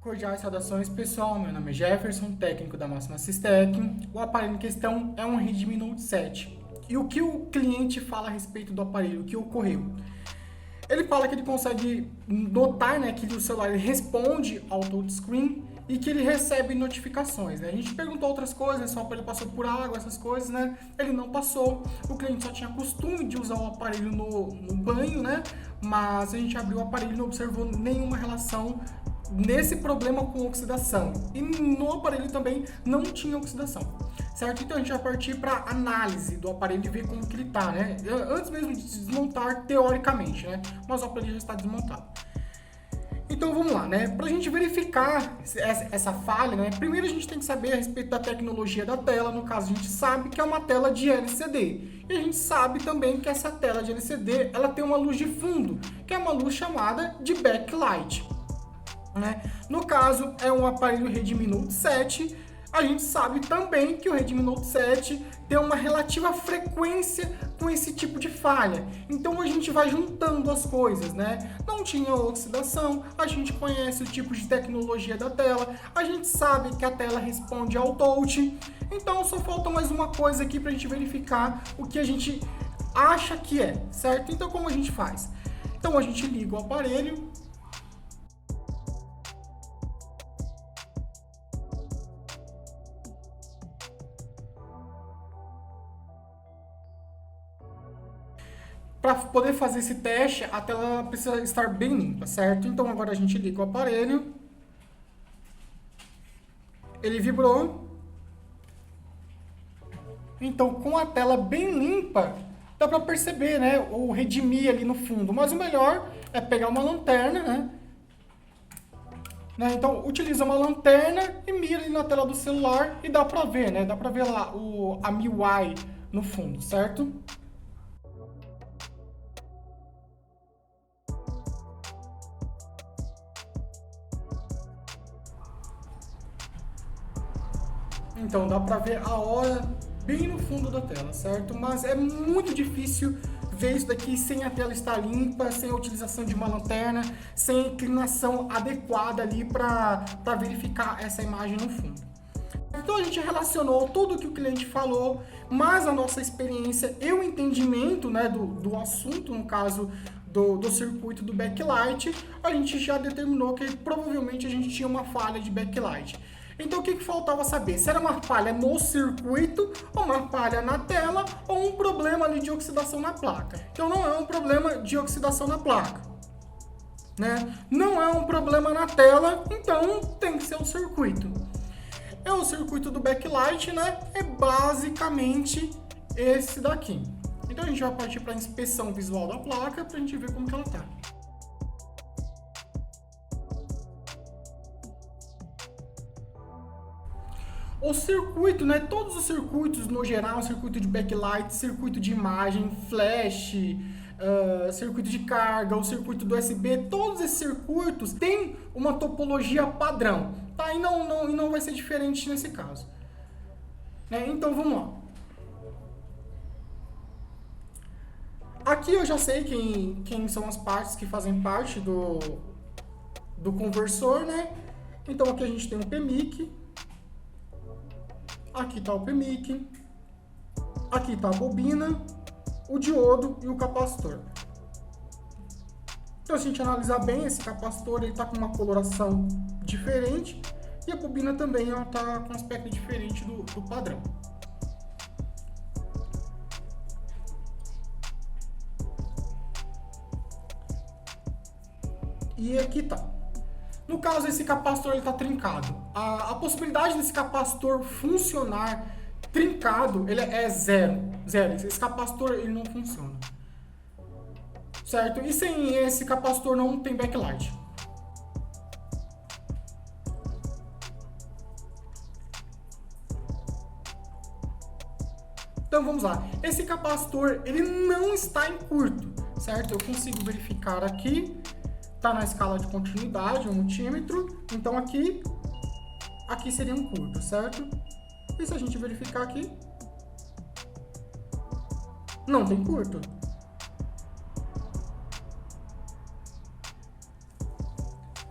Cordiais saudações, pessoal. Meu nome é Jefferson, técnico da Máxima Systec. O aparelho em questão é um Redmi Note 7. E o que o cliente fala a respeito do aparelho, o que ocorreu? Ele fala que ele consegue notar, né, que o celular ele responde ao touchscreen e que ele recebe notificações, né? A gente perguntou outras coisas, só para ele passou por água, essas coisas, né? Ele não passou. O cliente só tinha costume de usar o aparelho no banho, né? Mas a gente abriu o aparelho e não observou nenhuma relação nesse problema com oxidação. E no aparelho também não tinha oxidação, certo? Então a gente vai partir para análise do aparelho e ver como que ele tá, né? Antes mesmo de desmontar teoricamente, né? Mas o aparelho já está desmontado. Então vamos lá, né? Para a gente verificar essa falha, né? Primeiro a gente tem que saber a respeito da tecnologia da tela. No caso, a gente sabe que é uma tela de LCD. E a gente sabe também que essa tela de LCD, ela tem uma luz de fundo, que é uma luz chamada de backlight, né? No caso, é um aparelho Redmi Note 7. A gente sabe também que o Redmi Note 7 tem uma relativa frequência com esse tipo de falha. Então a gente vai juntando as coisas, né? Não tinha oxidação, a gente conhece o tipo de tecnologia da tela, a gente sabe que a tela responde ao touch. Então só falta mais uma coisa aqui para a gente verificar o que a gente acha que é, certo? Então como a gente faz? Então a gente liga o aparelho. Para poder fazer esse teste, a tela precisa estar bem limpa, certo? Então agora a gente liga o aparelho. Ele vibrou. Então com a tela bem limpa, dá para perceber, né, o Redmi ali no fundo. Mas o melhor é pegar uma lanterna, né? Então utiliza uma lanterna e mira ali na tela do celular e dá para ver, né? Dá para ver lá a MIUI no fundo, certo? Então dá pra ver a hora bem no fundo da tela, certo? Mas é muito difícil ver isso daqui sem a tela estar limpa, sem a utilização de uma lanterna, sem a inclinação adequada ali para verificar essa imagem no fundo. Então a gente relacionou tudo o que o cliente falou, mais a nossa experiência e o entendimento, né, do assunto, no caso do circuito do backlight, a gente já determinou que provavelmente a gente tinha uma falha de backlight. Então o que faltava saber? Se era uma falha no circuito, ou uma falha na tela, ou um problema ali de oxidação na placa. Então não é um problema de oxidação na placa, né? Não é um problema na tela, então tem que ser o circuito. É o circuito do backlight, né? É basicamente esse daqui. Então a gente vai partir para a inspeção visual da placa para a gente ver como que ela tá. O circuito, né? Todos os circuitos no geral, circuito de backlight, circuito de imagem, flash, circuito de carga, o circuito do USB, todos esses circuitos têm uma topologia padrão, tá? E não vai ser diferente nesse caso, né? Então vamos lá. Aqui eu já sei quem são as partes que fazem parte do conversor, né? Então aqui a gente tem o PMIC. Aqui está o PMIC, aqui está a bobina, o diodo e o capacitor. Então, se a gente analisar bem, esse capacitor está com uma coloração diferente e a bobina também está com um aspecto diferente do padrão. E aqui está. No caso, esse capacitor está trincado. A possibilidade desse capacitor funcionar trincado ele é zero. Esse capacitor ele não funciona. Certo? E sem esse capacitor não tem backlight. Então vamos lá. Esse capacitor ele não está em curto, certo? Eu consigo verificar aqui. Está na escala de continuidade, 1 multímetro. Então aqui seria um curto, certo? E se a gente verificar aqui, não tem curto.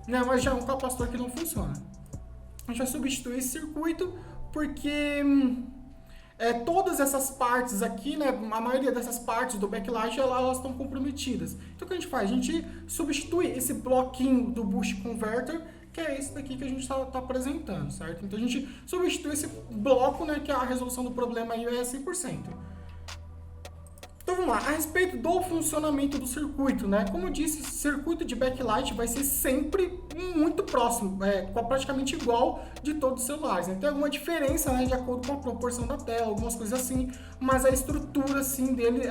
né? Mas já é um capacitor que não funciona. A gente vai substituir esse circuito porque todas essas partes aqui, né, a maioria dessas partes do backlight, elas estão comprometidas. Então o que a gente faz? A gente substitui esse bloquinho do boost converter, que é esse daqui que a gente está apresentando, certo? Então a gente substitui esse bloco, né, que a resolução do problema aí é 100%. Então vamos lá, a respeito do funcionamento do circuito, né? Como eu disse, o circuito de backlight vai ser sempre muito próximo, praticamente igual de todos os celulares, né? Tem alguma diferença, né, de acordo com a proporção da tela, algumas coisas assim, mas a estrutura assim dele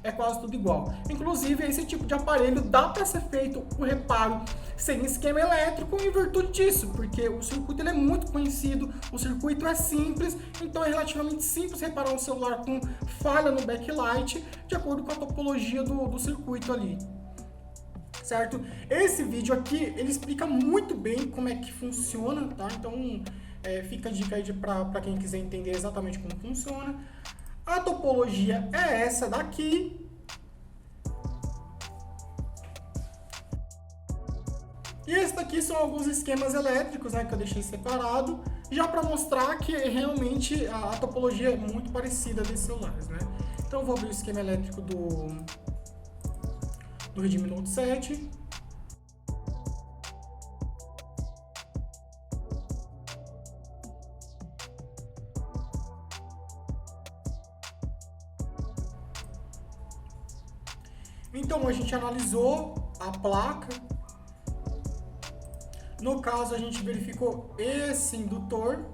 é quase tudo igual. Inclusive, esse tipo de aparelho dá para ser feito o reparo sem esquema elétrico em virtude disso, porque o circuito ele é muito conhecido, o circuito é simples, então é relativamente simples reparar um celular com falha no backlight de acordo com a topologia do circuito ali, certo? Esse vídeo aqui, ele explica muito bem como é que funciona, tá? Então, fica a dica aí para quem quiser entender exatamente como funciona. A topologia é essa daqui. E esse daqui são alguns esquemas elétricos, né, que eu deixei separado, já para mostrar que realmente a topologia é muito parecida desses celulares, né? Então eu vou abrir o esquema elétrico do Redmi Note 7. Então a gente analisou a placa. No caso, a gente verificou esse indutor,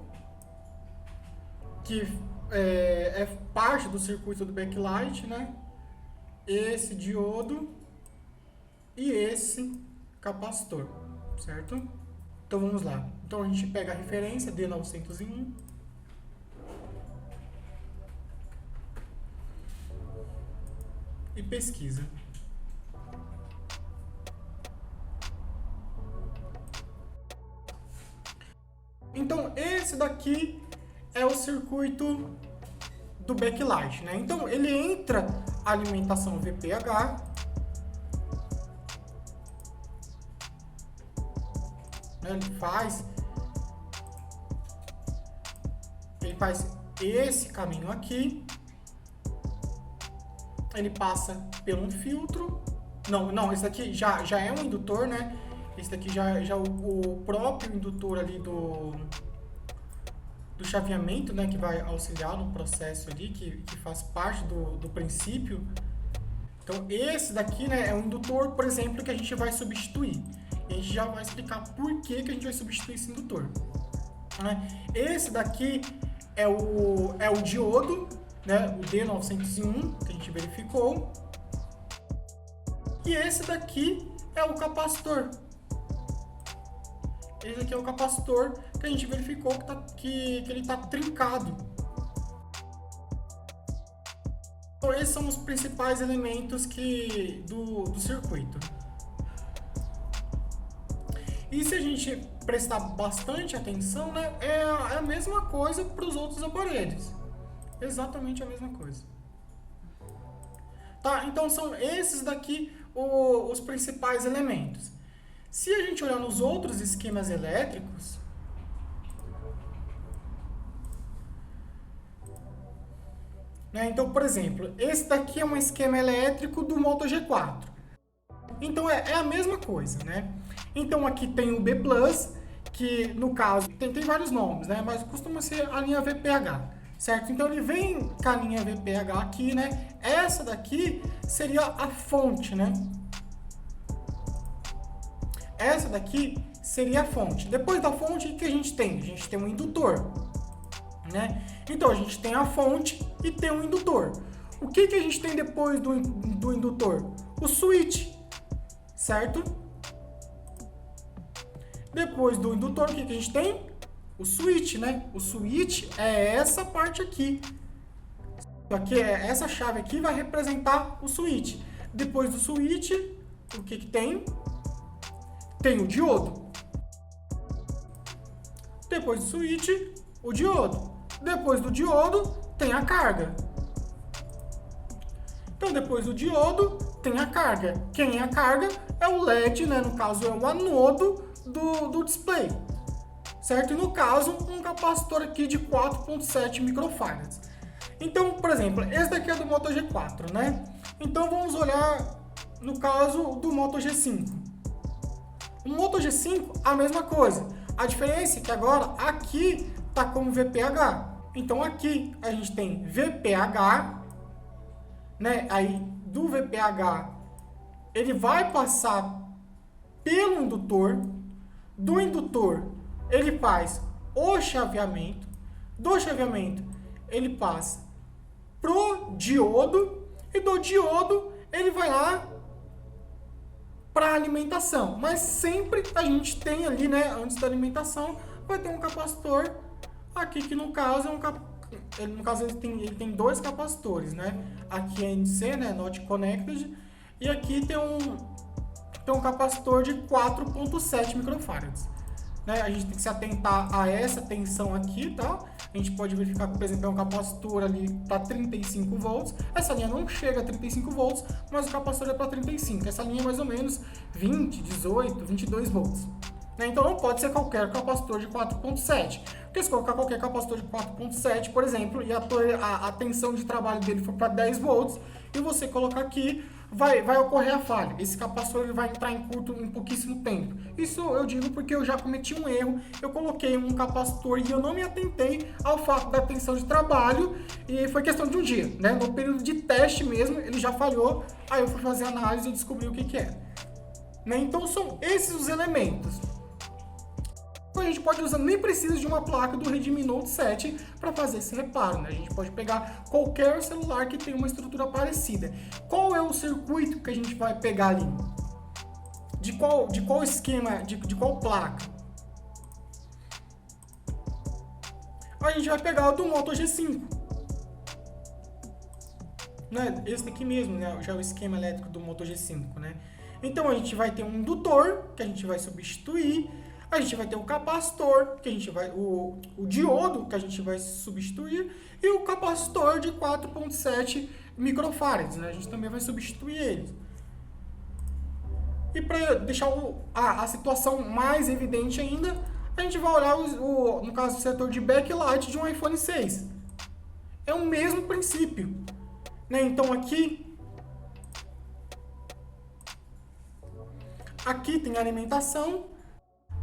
que é parte do circuito do backlight, né? Esse diodo e esse capacitor, certo? Então vamos lá. Então a gente pega a referência D901. E pesquisa. Então, esse daqui é o circuito do backlight, né? Então, ele entra a alimentação VPH, né? Ele faz esse caminho aqui, ele passa por um filtro. Não, esse daqui já é um indutor, né? Esse daqui já o próprio indutor ali do chaveamento, né, que vai auxiliar no processo ali, que faz parte do princípio. Então, esse daqui, né, é um indutor, por exemplo, que a gente vai substituir. E a gente já vai explicar por que a gente vai substituir esse indutor, né? Esse daqui é o diodo, né, o D901, que a gente verificou. E esse daqui é o capacitor. Esse aqui é o capacitor que a gente verificou que ele está trincado. Então, esses são os principais elementos do circuito. E se a gente prestar bastante atenção, né, é a mesma coisa para os outros aparelhos. Exatamente a mesma coisa. Tá? Então, são esses daqui os principais elementos. Se a gente olhar nos outros esquemas elétricos, né? Então, por exemplo, esse daqui é um esquema elétrico do Moto G4. Então, é a mesma coisa, né? Então, aqui tem o B+, que no caso tem vários nomes, né? Mas costuma ser a linha VPH, certo? Então, ele vem com a linha VPH aqui, né? Essa daqui seria a fonte, né? Essa daqui seria a fonte. Depois da fonte, o que a gente tem? A gente tem um indutor, né? Então, a gente tem a fonte e tem um indutor. O que a gente tem depois do indutor? O switch, certo? Depois do indutor, o que a gente tem? O switch, né? O switch é essa parte aqui. Aqui essa chave aqui vai representar o switch. Depois do switch, o que tem? Tem o diodo. Depois do switch, o diodo. Depois do diodo, tem a carga. Então, depois do diodo, tem a carga. Quem é a carga? é o LED, né? No caso, é o anodo do display, certo? E no caso, um capacitor aqui de 4.7 microfarads. Então, por exemplo, esse daqui é do Moto G4, né? Então, vamos olhar no caso do Moto G5. O Moto G5, a mesma coisa. A diferença é que agora aqui tá como VPH. Então, aqui a gente tem VPH, né? Aí, do VPH, ele vai passar pelo indutor. Do indutor, ele faz o chaveamento. Do chaveamento, ele passa pro diodo. E do diodo, ele vai lá para alimentação. Mas sempre a gente tem ali, né, antes da alimentação, vai ter um capacitor aqui, que no caso é ele tem dois capacitores, né? Aqui é NC, né, Not Connected, e aqui tem um capacitor de 4.7 microfarads. Né? A gente tem que se atentar a essa tensão aqui, tá? A gente pode verificar que, por exemplo, é um capacitor ali para 35 volts. Essa linha não chega a 35 volts, mas o capacitor é para 35. Essa linha é mais ou menos 20, 18, 22 volts. Né? Então não pode ser qualquer capacitor de 4.7. Porque se colocar qualquer capacitor de 4.7, por exemplo, e a tensão de trabalho dele for para 10 volts, e você colocar aqui, vai ocorrer a falha. Esse capacitor ele vai entrar em curto em pouquíssimo tempo. Isso eu digo porque eu já cometi um erro. Eu coloquei um capacitor e eu não me atentei ao fato da tensão de trabalho, e foi questão de um dia, né? No período de teste mesmo, ele já falhou. Aí eu fui fazer a análise e descobri o que é. Né? Então são esses os elementos. A gente pode usar, nem precisa de uma placa do Redmi Note 7 para fazer esse reparo, né? A gente pode pegar qualquer celular que tenha uma estrutura parecida. Qual é o circuito que a gente vai pegar ali? De qual esquema, de qual placa? A gente vai pegar o do Moto G5. Né? Esse daqui mesmo, né? Já é o esquema elétrico do Moto G5, né? Então a gente vai ter um indutor que a gente vai substituir. A gente vai ter o capacitor, que a gente vai o diodo, que a gente vai substituir, e o capacitor de 4.7 microfarads, né? A gente também vai substituir eles. E para deixar a situação mais evidente ainda, a gente vai olhar, no caso do setor de backlight de um iPhone 6. É o mesmo princípio. Né? Então aqui tem a alimentação.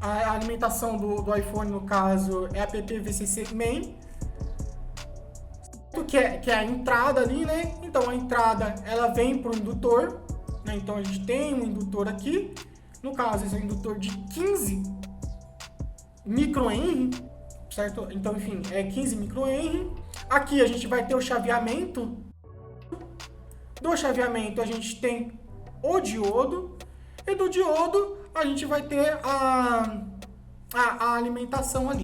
A alimentação do iPhone, no caso, é a PPVCC Main, que é a entrada ali, né? Então, a entrada, ela vem para o indutor, né? Então, a gente tem um indutor aqui. No caso, esse é um indutor de 15 microhenry, certo? Então, enfim, é 15 microhenry. Aqui, a gente vai ter o chaveamento. Do chaveamento, a gente tem o diodo. E do diodo, a gente vai ter a alimentação ali.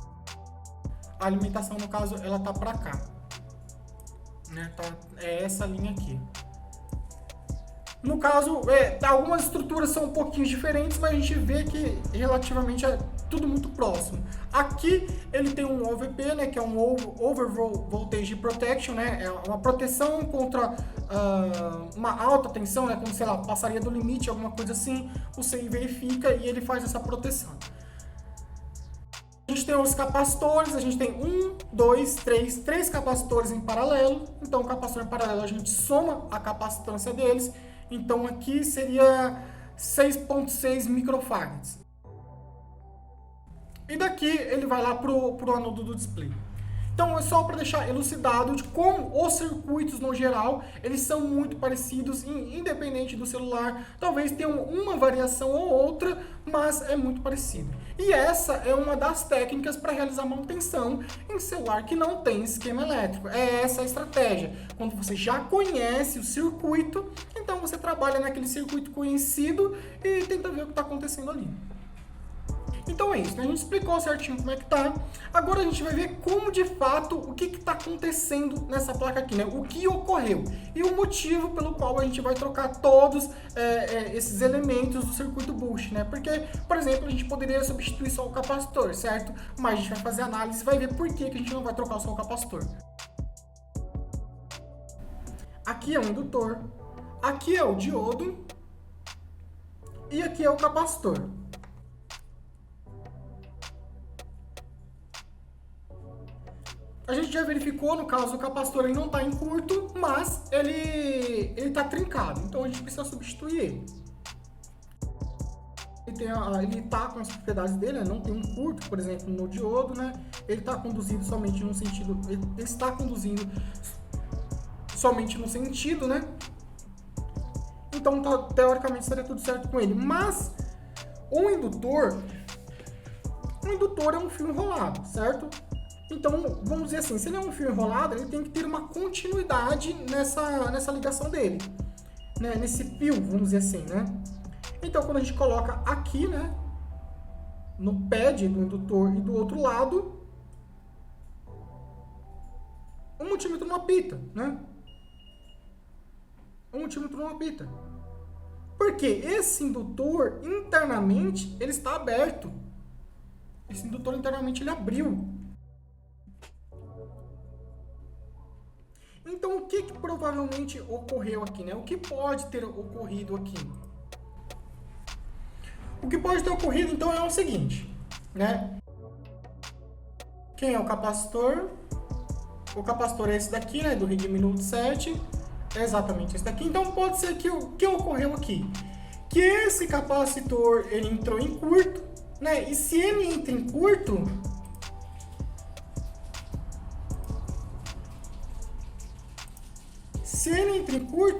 A alimentação, no caso, ela tá para cá. Né? É essa linha aqui. No caso, algumas estruturas são um pouquinho diferentes, mas a gente vê que relativamente é tudo muito próximo. Aqui ele tem um OVP, né, que é um Over Voltage Protection, né, é uma proteção contra uma alta tensão, né, como, sei lá, passaria do limite, alguma coisa assim, você verifica e ele faz essa proteção. A gente tem os capacitores, a gente tem 3 capacitores em paralelo. Então, o capacitor em paralelo a gente soma a capacitância deles. Então, aqui seria 6.6 microfarads. E daqui ele vai lá pro anodo do display. Então, é só para deixar elucidado de como os circuitos, no geral, eles são muito parecidos, independente do celular. Talvez tenha uma variação ou outra, mas é muito parecido. E essa é uma das técnicas para realizar manutenção em celular que não tem esquema elétrico. É essa a estratégia. Quando você já conhece o circuito, então você trabalha naquele circuito conhecido e tenta ver o que está acontecendo ali. Então é isso, né? A gente explicou certinho como é que tá. Agora a gente vai ver como de fato o que está acontecendo nessa placa aqui, né? O que ocorreu e o motivo pelo qual a gente vai trocar todos esses elementos do circuito boost, né? Porque, por exemplo, a gente poderia substituir só o capacitor, certo? Mas a gente vai fazer análise e vai ver por que a gente não vai trocar só o capacitor. Aqui é o indutor, aqui é o diodo. E aqui é o capacitor. A gente já verificou, no caso, o capacitor ele não está em curto, mas ele está trincado. Então a gente precisa substituir ele. Ele está com as propriedades dele, né? Não tem um curto, por exemplo, no diodo, né? Ele está conduzido somente no sentido, ele está conduzindo somente no sentido, né? Então, teoricamente, estaria tudo certo com ele. Mas o indutor é um fio enrolado, certo? Então, vamos dizer assim, se ele é um fio enrolado, ele tem que ter uma continuidade nessa ligação dele, né? Nesse fio, vamos dizer assim, né? Então, quando a gente coloca aqui, né, no pad do indutor e do outro lado, um multímetro não apita, né? Um multímetro não apita. Porque esse indutor, internamente, ele está aberto. Esse indutor, internamente, ele abriu. Então, o que provavelmente ocorreu aqui, né? O que pode ter ocorrido aqui? O que pode ter ocorrido, então, é o seguinte, né? Quem é o capacitor? O capacitor é esse daqui, né? Do Redmi Note 7. É exatamente esse daqui. Então, pode ser que o que ocorreu aqui? Que esse capacitor, ele entrou em curto, né? E se ele entra em curto,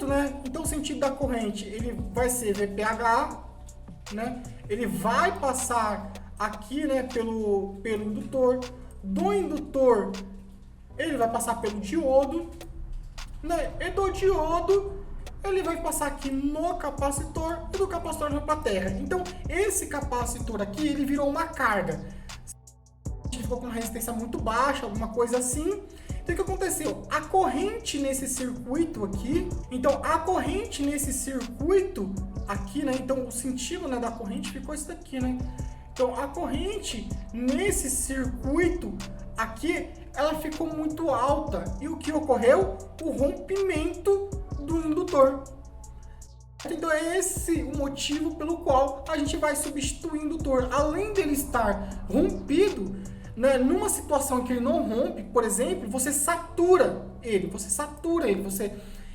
né? Então, o sentido da corrente, ele vai ser VPH, né? Ele vai passar aqui, né, pelo indutor. Do indutor, ele vai passar pelo diodo, né? E do diodo, ele vai passar aqui no capacitor e do capacitor vai para a terra. Então, esse capacitor aqui, ele virou uma carga. Ele ficou com uma resistência muito baixa, alguma coisa assim. Então, o que aconteceu? A corrente nesse circuito aqui, aqui, né? Então, o sentido, né, da corrente ficou isso daqui, né? Então, a corrente nesse circuito aqui, ela ficou muito alta. E o que ocorreu? O rompimento do indutor. Então, é esse o motivo pelo qual a gente vai substituir o indutor. Além dele estar rompido, né, numa situação que ele não rompe, por exemplo, você satura ele,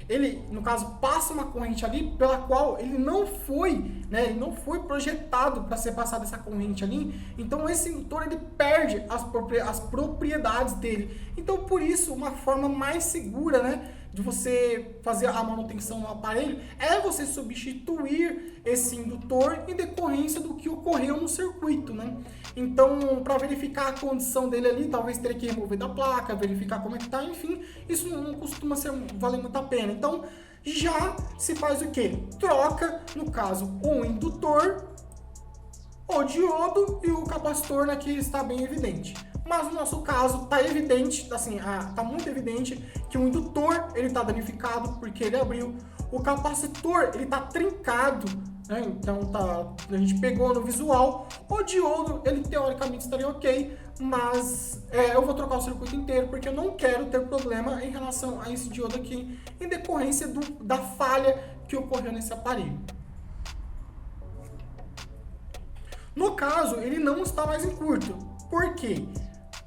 ele, no caso, passa uma corrente ali pela qual ele não foi, né, ele não foi projetado para ser passada essa corrente ali. Então, esse indutor, ele perde as propriedades dele. Então, por isso, uma forma mais segura, né, de você fazer a manutenção no aparelho é você substituir esse indutor em decorrência do que ocorreu no circuito, né? Então, para verificar a condição dele ali, talvez teria que remover da placa, verificar como é que tá, enfim, isso não costuma valer muito a pena. Então, já se faz o quê? Troca, no caso, o indutor, o diodo e o capacitor, né, que está bem evidente. Mas no nosso caso tá evidente, assim, tá muito evidente que o indutor ele tá danificado porque ele abriu, o capacitor ele tá trincado, né? Então a gente pegou no visual, o diodo ele teoricamente estaria ok, mas eu vou trocar o circuito inteiro porque eu não quero ter problema em relação a esse diodo aqui em decorrência da falha que ocorreu nesse aparelho. No caso, ele não está mais em curto. Por quê?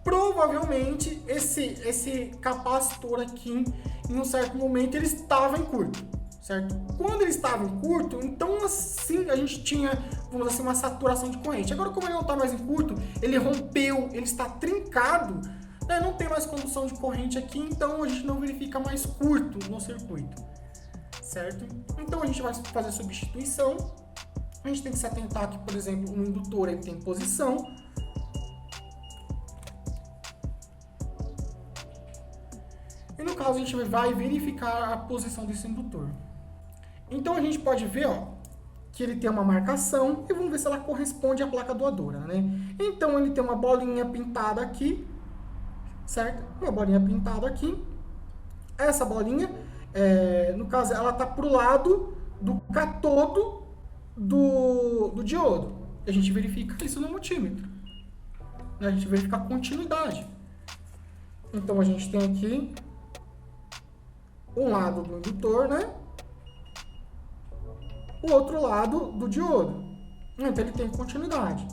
Provavelmente esse capacitor aqui, em um certo momento, ele estava em curto, certo? Quando ele estava em curto, então assim a gente tinha, vamos dizer assim, uma saturação de corrente. Agora, como ele não está mais em curto, ele rompeu, ele está trincado, né? Não tem mais condução de corrente aqui, então a gente não verifica mais curto no circuito, certo? Então a gente vai fazer a substituição. A gente tem que se atentar que, por exemplo, o indutor ele tem posição. E no caso, a gente vai verificar a posição desse indutor. Então, a gente pode ver, ó, que ele tem uma marcação e vamos ver se ela corresponde à placa doadora, né? Então, ele tem uma bolinha pintada aqui, certo? Uma bolinha pintada aqui. Essa bolinha, no caso, ela está para o lado do catodo do diodo. A gente verifica isso no multímetro. A gente verifica a continuidade. Então, a gente tem aqui um lado do indutor, né? o outro lado do diodo. Então ele tem continuidade.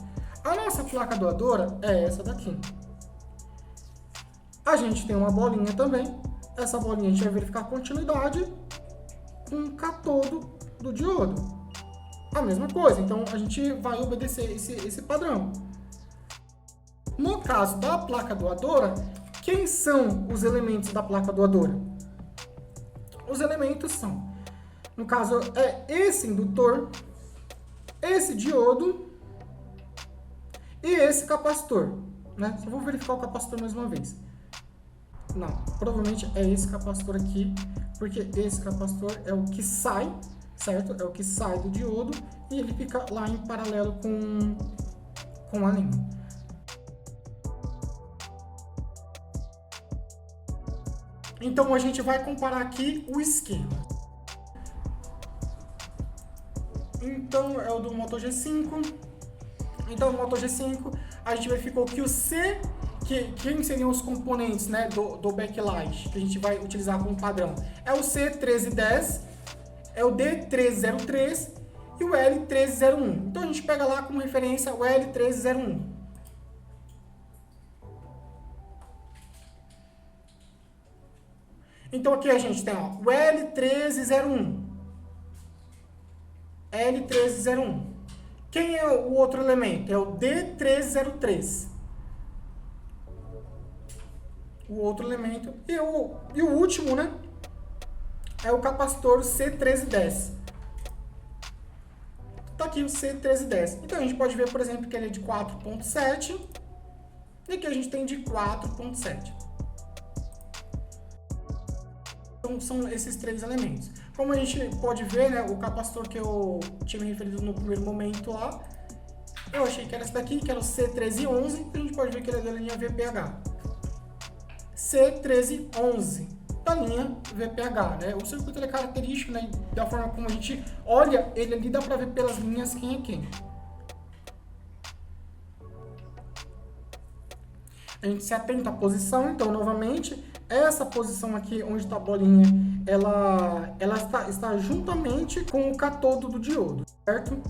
A nossa placa doadora é essa daqui. A gente tem uma bolinha também. Essa bolinha a gente vai verificar a continuidade com o catodo do diodo. A mesma coisa, então a gente vai obedecer esse padrão. No caso da placa doadora, quem são os elementos da placa doadora? Os elementos são, no caso, é esse indutor, esse diodo e esse capacitor, né? Só vou verificar o capacitor mais uma vez. Não, provavelmente é esse capacitor aqui, porque esse capacitor é o que sai, certo? É o que sai do diodo e ele fica lá em paralelo com a linha. Então a gente vai comparar aqui o esquema. Então é o do Moto G5. Então no Moto G5 a gente verificou que o C, quem seriam os componentes, né, do backlight que a gente vai utilizar como padrão? É o C1310, é o D1303 e o L1301. Então a gente pega lá como referência o L1301. Então aqui a gente tem ó, o L1301. L1301. Quem é o outro elemento? É o D1303. O outro elemento. E o último, né? É o capacitor C1310. Tá aqui o C1310. Então a gente pode ver, por exemplo, que ele é de 4.7 e aqui a gente tem de 4.7. Então são esses três elementos. Como a gente pode ver, né, o capacitor que eu tinha me referido no primeiro momento lá, eu achei que era esse daqui, que era o C1311, a gente pode ver que ele é da linha VPH. C1311, da linha VPH, né? O circuito ele é característico, né, da forma como a gente olha ele ali, dá para ver pelas linhas quem é quem. A gente se atenta à posição, então, novamente, essa posição aqui, onde está a bolinha, ela está juntamente com o catodo do diodo, certo?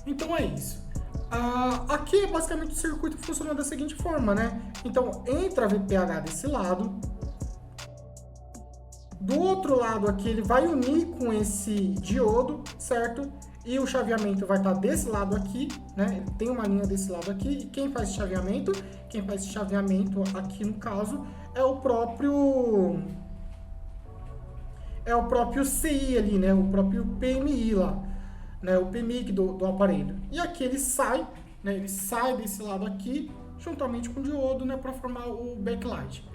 Então é isso. Aqui, basicamente, o circuito funciona da seguinte forma, né? Então, entra a VPH desse lado. Do outro lado aqui, ele vai unir com esse diodo, certo? E o chaveamento vai estar desse lado aqui, né? Ele tem uma linha desse lado aqui. E quem faz esse chaveamento? Quem faz esse chaveamento aqui, no caso, é o próprio CI ali, né? O próprio PMI lá, né? O PMIC do aparelho. E aqui ele sai, né? Ele sai desse lado aqui, juntamente com o diodo, né? Para formar o backlight.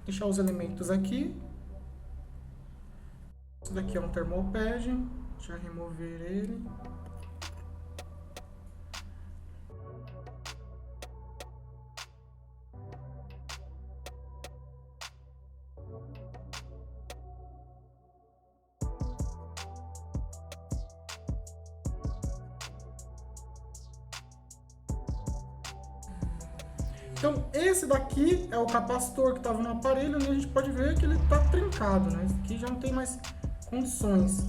Deixar os elementos aqui. Isso daqui é um termopad. Deixa eu remover ele. Então, esse daqui é o capacitor que estava no aparelho, e a gente pode ver que ele está trincado, né? Esse aqui já não tem mais condições.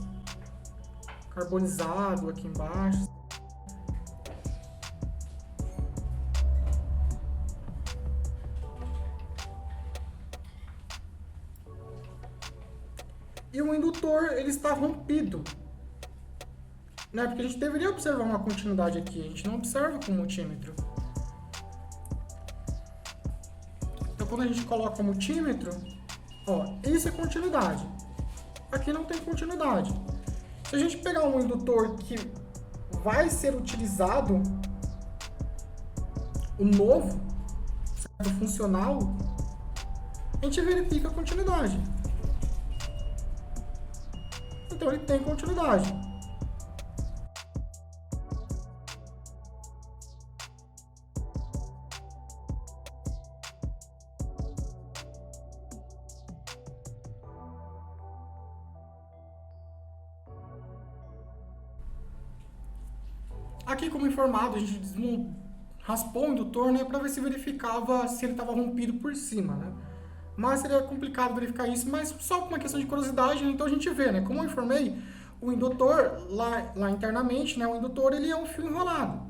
Carbonizado aqui embaixo. E o indutor, ele está rompido, né? Porque a gente deveria observar uma continuidade aqui, a gente não observa com o multímetro. Então, quando a gente coloca o multímetro, ó, isso é continuidade. Aqui não tem continuidade. Se a gente pegar um indutor que vai ser utilizado, o novo, certo? Funcional, a gente verifica a continuidade. Então ele tem continuidade. Aqui, como informado, a gente raspou o indutor, né, para ver se verificava se ele estava rompido por cima, né? Mas seria complicado verificar isso, mas só por uma questão de curiosidade, né? Então a gente vê, né? Como eu informei, o indutor lá internamente, né? O indutor ele é um fio enrolado.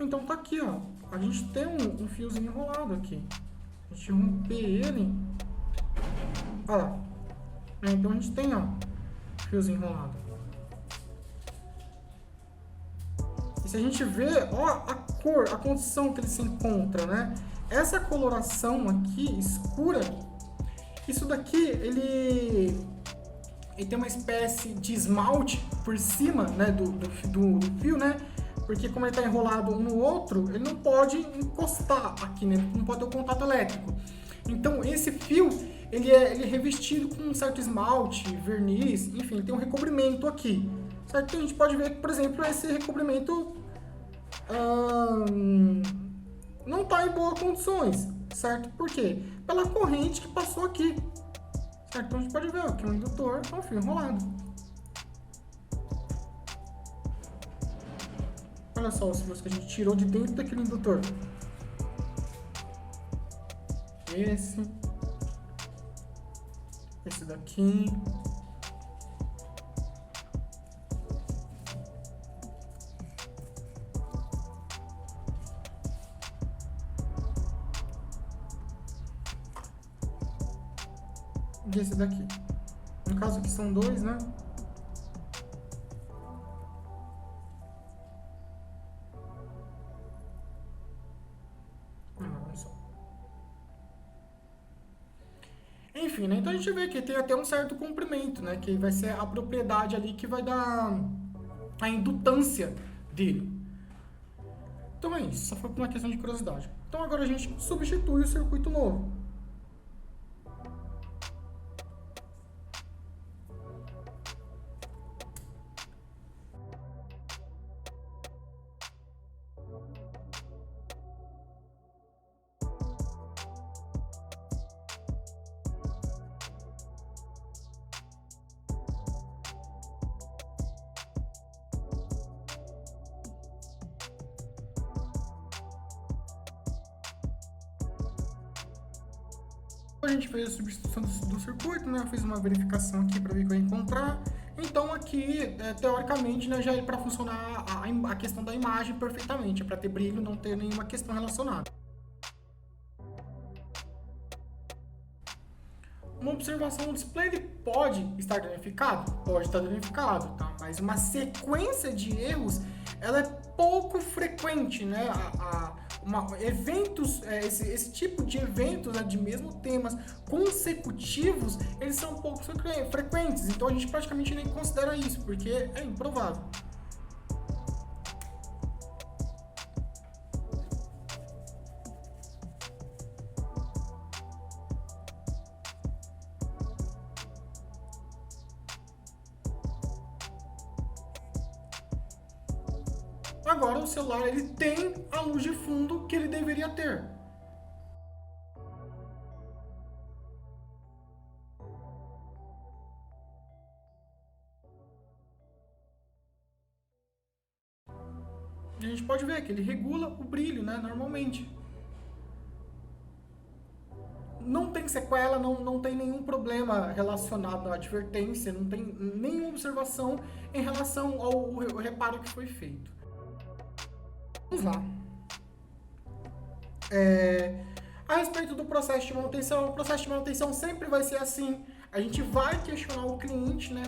Então tá aqui, ó. A gente tem um fiozinho enrolado aqui. A gente romper ele. Olha lá. Então a gente tem, ó, fiozinho enrolado. E se a gente vê, ó, a cor, a condição que ele se encontra, né? Essa coloração aqui, escura, isso daqui, ele tem uma espécie de esmalte por cima, né, do fio, né? Porque como ele está enrolado um no outro, ele não pode encostar aqui, né? Não pode ter o contato elétrico. Então esse fio, ele é revestido com um certo esmalte, verniz, enfim, tem um recobrimento aqui. Certo? Então a gente pode ver que, por exemplo, esse recobrimento não está em boas condições, certo? Por quê? Pela corrente que passou aqui. Certo? Então a gente pode ver ó, que o indutor é um fio enrolado. Olha só os fios que a gente tirou de dentro daquele indutor. Esse daqui. E esse daqui. No caso aqui são dois, né? Enfim, né? Então a gente vê que tem até um certo comprimento, né? Que vai ser a propriedade ali que vai dar a indutância dele. Então é isso, só foi por uma questão de curiosidade. Então agora a gente substitui o circuito novo. A gente fez a substituição do circuito, né? Eu fiz uma verificação aqui para ver o que eu ia encontrar. Então aqui, teoricamente, né, já é para funcionar a questão da imagem perfeitamente, é para ter brilho, não ter nenhuma questão relacionada. Uma observação, o display ele pode estar danificado? Pode estar danificado, tá? Mas uma sequência de erros, ela é pouco frequente, né? Eventos, esse tipo de eventos, né, de mesmo temas consecutivos, eles são pouco frequentes, então a gente praticamente nem considera isso, porque é improvável. Agora o celular ele tem a luz de fundo que ele deveria ter. E a gente pode ver que ele regula o brilho, né, normalmente. Não tem sequela, não tem nenhum problema relacionado à advertência, não tem nenhuma observação em relação ao reparo que foi feito. Vamos lá. A respeito do processo de manutenção, o processo de manutenção sempre vai ser assim. A gente vai questionar o cliente, né?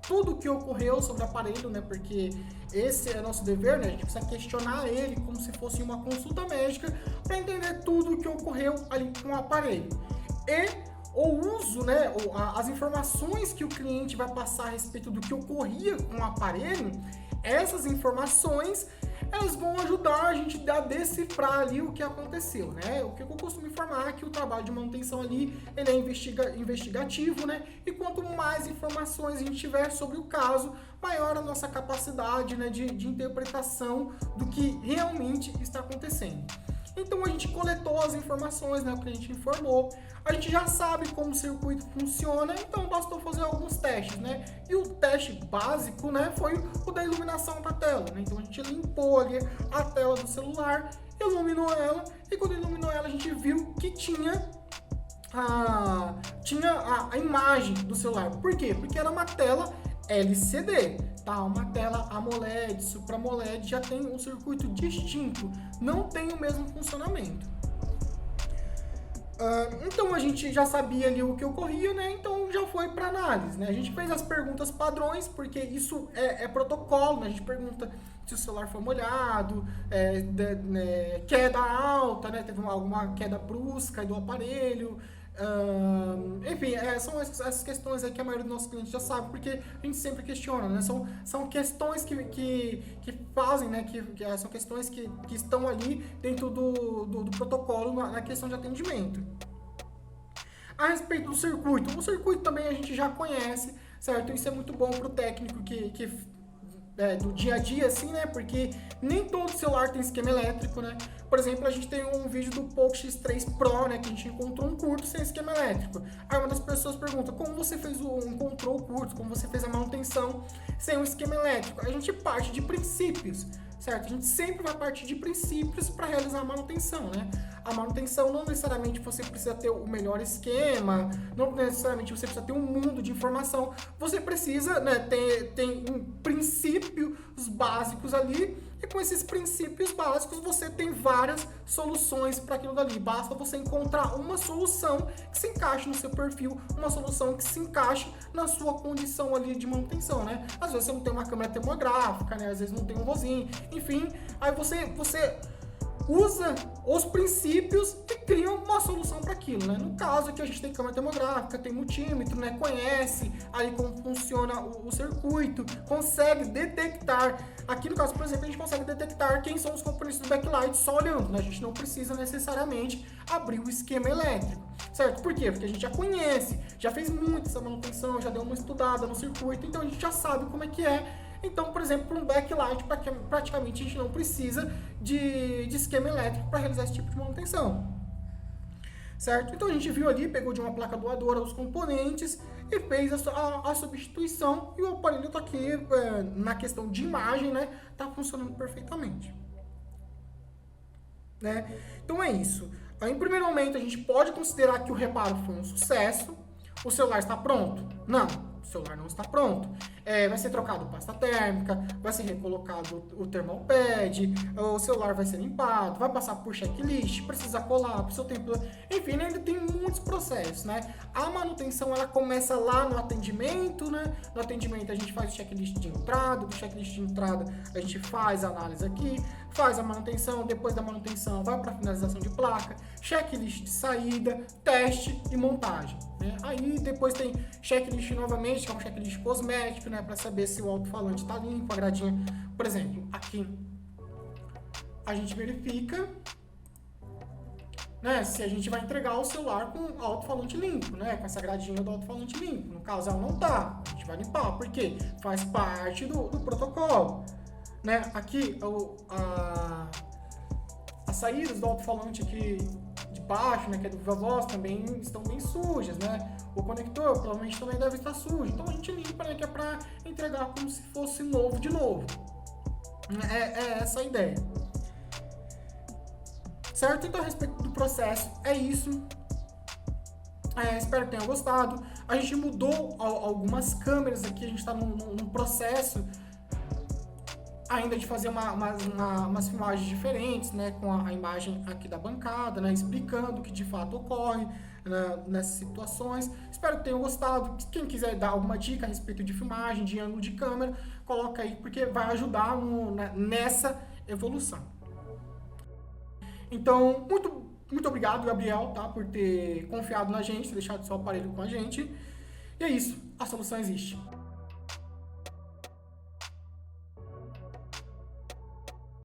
Tudo o que ocorreu sobre o aparelho, né? Porque esse é nosso dever, né? A gente precisa questionar ele como se fosse uma consulta médica para entender tudo o que ocorreu ali com o aparelho. E o uso, né? As informações que o cliente vai passar a respeito do que ocorria com o aparelho, essas informações elas vão ajudar a gente a decifrar ali o que aconteceu, né? O que eu costumo informar é que o trabalho de manutenção ali, ele é investigativo, né? E quanto mais informações a gente tiver sobre o caso, maior a nossa capacidade, né, de interpretação do que realmente está acontecendo. Então a gente coletou as informações, né, o que a gente informou, a gente já sabe como o circuito funciona, então bastou fazer alguns testes, né? E o teste básico, né, foi o da iluminação da tela, né? Então a gente limpou ali a tela do celular, iluminou ela, e quando iluminou ela a gente viu que tinha a imagem do celular. Por quê? Porque era uma tela LCD, tá? Uma tela AMOLED, Supra AMOLED já tem um circuito distinto, não tem o mesmo funcionamento. Então a gente já sabia ali o que ocorria, né? Então já foi para análise, né? A gente fez as perguntas padrões, porque isso é protocolo, né? A gente pergunta se o celular foi molhado, queda alta, né? Teve alguma queda brusca do aparelho. Enfim, são essas questões aí que a maioria dos nossos clientes já sabe, porque a gente sempre questiona, né? São questões que fazem, né? São questões que estão ali dentro do protocolo na questão de atendimento. A respeito do circuito, o circuito também a gente já conhece, certo? Isso é muito bom para o técnico do dia a dia, assim, né? Porque nem todo celular tem esquema elétrico, né? Por exemplo, a gente tem um vídeo do Poco X3 Pro, né? Que a gente encontrou um curto sem esquema elétrico. Aí uma das pessoas pergunta, como você encontrou o curto? Como você fez a manutenção sem um esquema elétrico? A gente parte de princípios, certo? A gente sempre vai partir de princípios para realizar a manutenção, né? A manutenção não necessariamente você precisa ter o melhor esquema, não necessariamente você precisa ter um mundo de informação, você precisa, né, ter princípios básicos ali, e com esses princípios básicos você tem várias soluções para aquilo dali. Basta você encontrar uma solução que se encaixe no seu perfil, uma solução que se encaixe na sua condição ali de manutenção, né? Às vezes você não tem uma câmera termográfica, né? Às vezes não tem um vozinho, enfim, aí você usa os princípios e cria uma solução para aquilo, né? No caso aqui a gente tem câmera termográfica, tem multímetro, né? Conhece aí como funciona o circuito, consegue detectar. Aqui no caso, por exemplo, a gente consegue detectar quem são os componentes do backlight só olhando, né? A gente não precisa necessariamente abrir o esquema elétrico, certo? Por quê? Porque a gente já conhece, já fez muito essa manutenção, já deu uma estudada no circuito, então a gente já sabe como é que é. Então, por exemplo, para um backlight, praticamente a gente não precisa de esquema elétrico para realizar esse tipo de manutenção, certo? Então a gente viu ali, pegou de uma placa doadora os componentes e fez a substituição, e o aparelho está aqui na questão de imagem, né? Está funcionando perfeitamente, né? Então é isso. Em primeiro momento, a gente pode considerar que o reparo foi um sucesso. O celular está pronto? Não. O celular não está pronto. Vai ser trocado pasta térmica, vai ser recolocado o thermal pad, o celular vai ser limpado, vai passar por checklist, precisa colar, pro seu tempo. Enfim, ainda tem muitos processos, né? A manutenção ela começa lá no atendimento, né? No atendimento a gente faz o checklist de entrada, do checklist de entrada a gente faz a análise aqui, faz a manutenção, depois da manutenção vai para finalização de placa, checklist de saída, teste e montagem, né? Aí depois tem checklist novamente, que é um checklist cosmético, né, para saber se o alto-falante está limpo, a gradinha, por exemplo, aqui a gente verifica, né, se a gente vai entregar o celular com o alto-falante limpo, né, com essa gradinha do alto-falante limpo. No caso ela não tá, a gente vai limpar, porque faz parte do protocolo, né? Aqui as saídas do alto-falante aqui de baixo, né, que é do Viva Voz, também estão bem sujas, né? O conector provavelmente também deve estar sujo. Então a gente limpa, né, que é para entregar como se fosse novo de novo. É essa a ideia. Certo? Então a respeito do processo é isso. Espero que tenham gostado. A gente mudou algumas câmeras aqui, a gente está num processo ainda de fazer umas filmagens diferentes, né, com a imagem aqui da bancada, né, explicando o que de fato ocorre, né, nessas situações. Espero que tenham gostado. Quem quiser dar alguma dica a respeito de filmagem, de ângulo de câmera, coloca aí, porque vai ajudar nessa evolução. Então, muito obrigado, Gabriel, tá, por ter confiado na gente, ter deixado seu aparelho com a gente. E é isso, a solução existe.